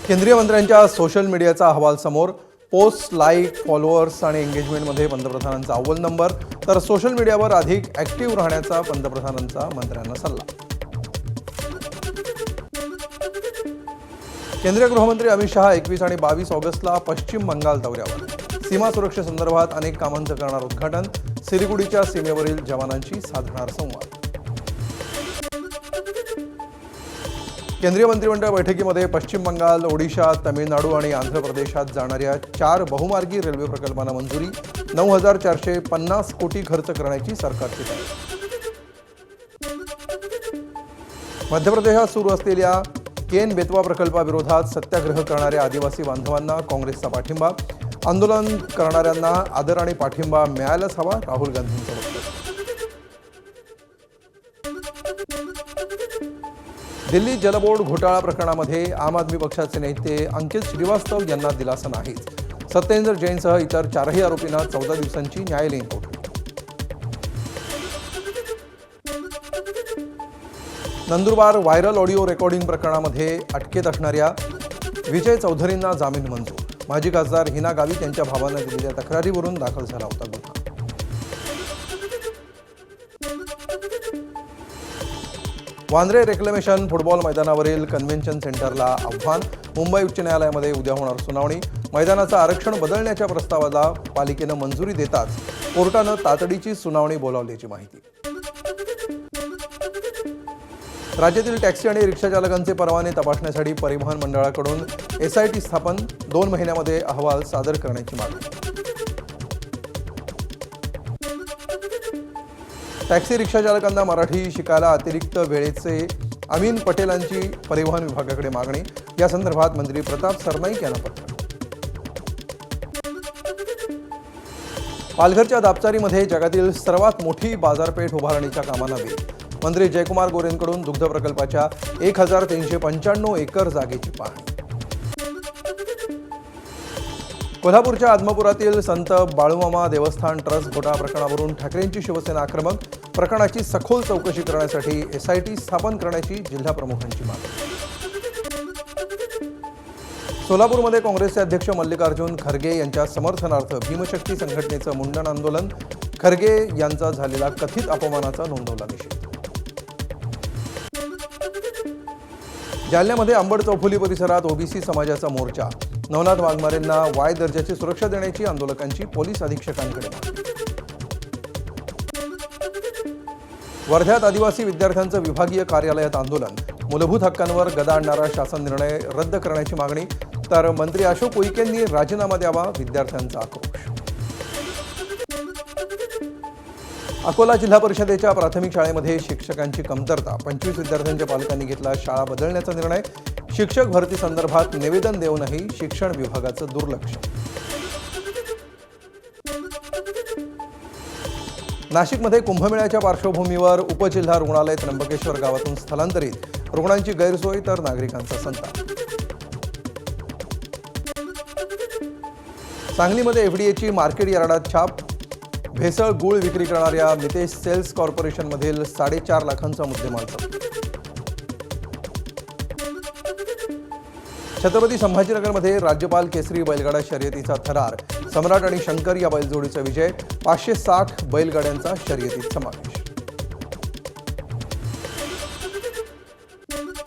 केंद्रीय मंत्र्यांच्या सोशल मीडियाचा अहवाल समोर. पोस्ट, लाईक, फॉलोअर्स आणि एंगेजमेंटमध्ये पंतप्रधानांचा अव्वल नंबर, तर सोशल मीडियावर अधिक ॲक्टिव्ह राहण्याचा पंतप्रधानांचा मंत्र्यांना सल्ला. केंद्रीय गृहमंत्री अमित शहा 21 आणि 22 ऑगस्टला पश्चिम बंगाल दौऱ्यावर. सीमा सुरक्षेसंदर्भात अनेक कामांचं करणार उद्घाटन. सिलिगुडीच्या सीमेवरील जवानांशी साधणार संवाद. केंद्रीय मंत्रिमंडळ बैठकीमध्ये पश्चिम बंगाल, ओडिशा, तमिळनाडू आणि आंध्र प्रदेशात जाणाऱ्या 4 बहुमार्गी रेल्वे प्रकल्पांना मंजुरी. 9,450 कोटी खर्च करण्याची सरकारची तयारी. मध्य प्रदेशात सुरू असलेल्या केन बेतवा प्रकल्पाविरोधात सत्याग्रह करणाऱ्या आदिवासी बांधवांना काँग्रेसचा पाठिंबा. आंदोलन करणाऱ्यांना आदर आणि पाठिंबा मिळायलाच हवा, राहुल गांधींचं वक्तव्य. दिल्ली जलबोर्ड घोटाळा प्रकरणामध्ये आम आदमी पक्षाचे नेते अंकित श्रीवास्तव यांना दिलासा नाही. सत्येंद्र जैनसह इतर 4ही आरोपींना 14 दिवसांची न्यायालयीन कोठडी. नंदुरबार व्हायरल ऑडिओ रेकॉर्डिंग प्रकरणामध्ये अटकेत असणाऱ्या विजय चौधरींना जामीन मंजूर. माजी खासदार हिना गावित यांच्या भावानं दिलेल्या तक्रारीवरून दाखल झाला होता गुन्हा. वांद्रे रेक्लेमेशन फुटबॉल मैदानावरील कन्व्हेन्शन सेंटरला आव्हान. मुंबई उच्च न्यायालयामध्ये उद्या होणार सुनावणी. मैदानाचं आरक्षण बदलण्याच्या प्रस्तावाला पालिकेनं मंजुरी देताच कोर्टानं तातडीची सुनावणी बोलावल्याची माहिती. राज्यातील टॅक्सी आणि रिक्षा चालकांचे परवाने तपासण्यासाठी परिवहन मंडळाकडून SIT स्थापन. 2 महिन्यामध्ये अहवाल सादर करण्याची मागणी. टॅक्सी रिक्षा चालकांना मराठी शिकायला अतिरिक्त वेळेचे अमीन पटेलांची परिवहन विभागाकडे मागणी. या संदर्भात मंत्री प्रताप सरनाईक यांना पत्र. पालघरच्या दापचारीमध्ये जगातील सर्वात मोठी बाजारपेठ उभारणीच्या कामांना वेग. मंत्री जयकुमार गोरेंकडून दुग्ध प्रकल्पाच्या 1,395 एकर जागेची पाहणी. कोल्हापूरच्या आदमापुरातील संत बाळूमामा देवस्थान ट्रस्ट घोटाळा प्रकरणावरून ठाकरेंची शिवसेना आक्रमक. प्रकरणाची सखोल चौकशी करण्यासाठी SIT स्थापन करण्याची जिल्हा प्रमुखांची मागणी. सोलापूरमध्ये काँग्रेसचे अध्यक्ष मल्लिकार्जुन खरगे यांच्या समर्थनार्थ भीमशक्ती संघटनेचं मुंडन आंदोलन. खरगे यांचा झालेला कथित अपमानाचा नोंदवला निषेध. जालन्यामध्ये अंबड चौफुली परिसरात OBC समाजाचा मोर्चा. नवनाथ वाघमारेंना Y दर्जाची सुरक्षा देण्याची आंदोलकांची पोलीस अधीक्षकांकडे मागणी. वर्ध्यात आदिवासी विद्यार्थ्यांचं विभागीय कार्यालयात आंदोलन. मूलभूत हक्कांवर गदा आणणारा शासन निर्णय रद्द करण्याची मागणी. तर मंत्री अशोक उईकेंनी राजीनामा द्यावा, विद्यार्थ्यांचा आक्रोश. अकोला जिल्हा परिषदेच्या प्राथमिक शाळेमध्ये शिक्षकांची कमतरता. 25 विद्यार्थ्यांच्या पालकांनी घेतला शाळा बदलण्याचा निर्णय. शिक्षक भरती संदर्भात निवेदन देऊनही शिक्षण विभागाचं दुर्लक्ष. नाशिकमध्ये कुंभमेळ्याच्या पार्श्वभूमीवर उपजिल्हा रुग्णालय त्र्यंबकेश्वर गावातून स्थलांतरित. रुग्णांची गैरसोय तर नागरिकांचा संताप. सांगलीमध्ये FDAची मार्केट यार्डात छाप. भेसळ गूळ विक्री करणाऱ्या मितेश सेल्स कॉर्पोरेशनमधील 4.5 लाखांचा मुद्देमाल जप्त. छत्रपती संभाजीनगरमध्ये राज्यपाल केसरी बैलगाडा शर्यतीचा थरार. सम्राट आणि शंकर या बैलजोडीचा विजय. 560 बैलगाड्यांचा शर्यतीत समावेश.